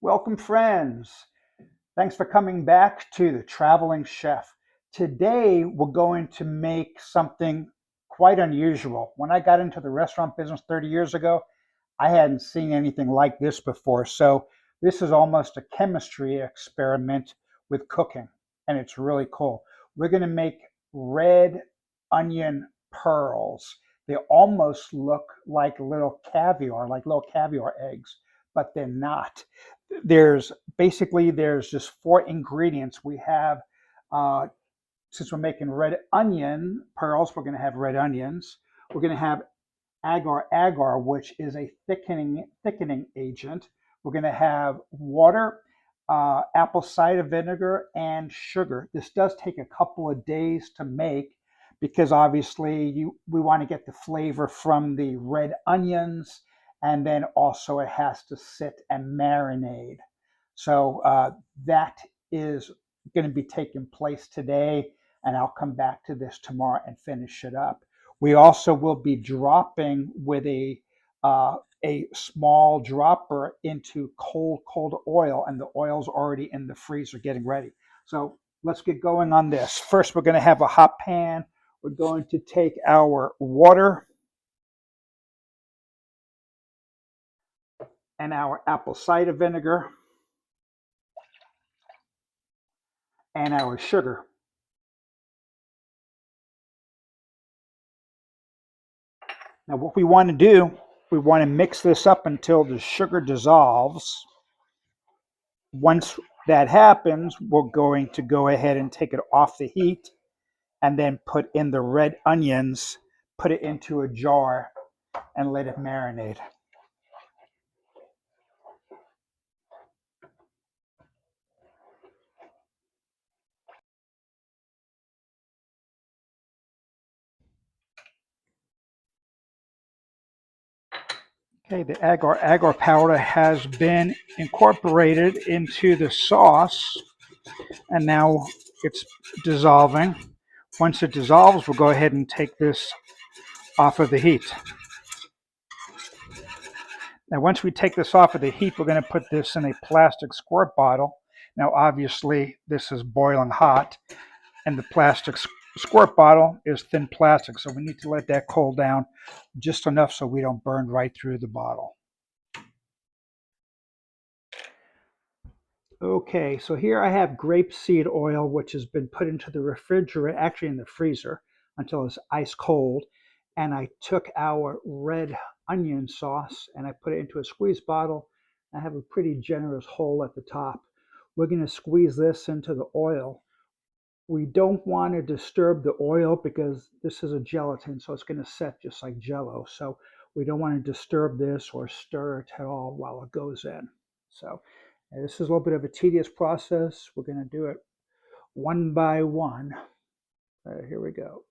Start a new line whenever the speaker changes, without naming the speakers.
Welcome, friends. Thanks for coming back to the Traveling Chef. Today, we're going to make something quite unusual. When I got into the restaurant business 30 years ago, I hadn't seen anything like this before. So, this is almost a chemistry experiment with cooking, and it's really cool. We're going to make red onion pearls. They almost look like little caviar eggs, but they're not. There's just four ingredients. We have, uh, since we're making red onion pearls, we're going to have red onions. We're going to have agar, which is a thickening agent. We're going to have water, apple cider vinegar, and sugar. This does take a couple of days to make because obviously we want to get the flavor from the red onions, and then also it has to sit and marinate. So that is going to be taking place today, and I'll come back to this tomorrow and finish it up. We also will be dropping with a small dropper into cold oil, and the oil's already in the freezer getting ready. So let's get going on this. First, we're going to have a hot pan. We're going to take our water and our apple cider vinegar and our sugar. Now, what we want to do, we want to mix this up until the sugar dissolves. Once that happens, we're going to go ahead and take it off the heat and then put in the red onions, put it into a jar, and let it marinate. Okay, the agar powder has been incorporated into the sauce, and now it's dissolving. Once it dissolves, we'll go ahead and take this off of the heat. Now, once we take this off of the heat, we're going to put this in a plastic squirt bottle. Now, obviously, this is boiling hot, and the plastic squirt bottle is thin plastic, so we need to let that cool down just enough so we don't burn right through the bottle. Okay, so here I have grapeseed oil, which has been put into the refrigerator, actually in the freezer, until it's ice cold. And I took our red onion sauce and I put it into a squeeze bottle. I have a pretty generous hole at the top. We're going to squeeze this into the oil. We don't want to disturb the oil because this is a gelatin, so it's going to set just like Jello. So we don't want to disturb this or stir it at all while it goes in. So this is a little bit of a tedious process. We're going to do it one by one. Here we go.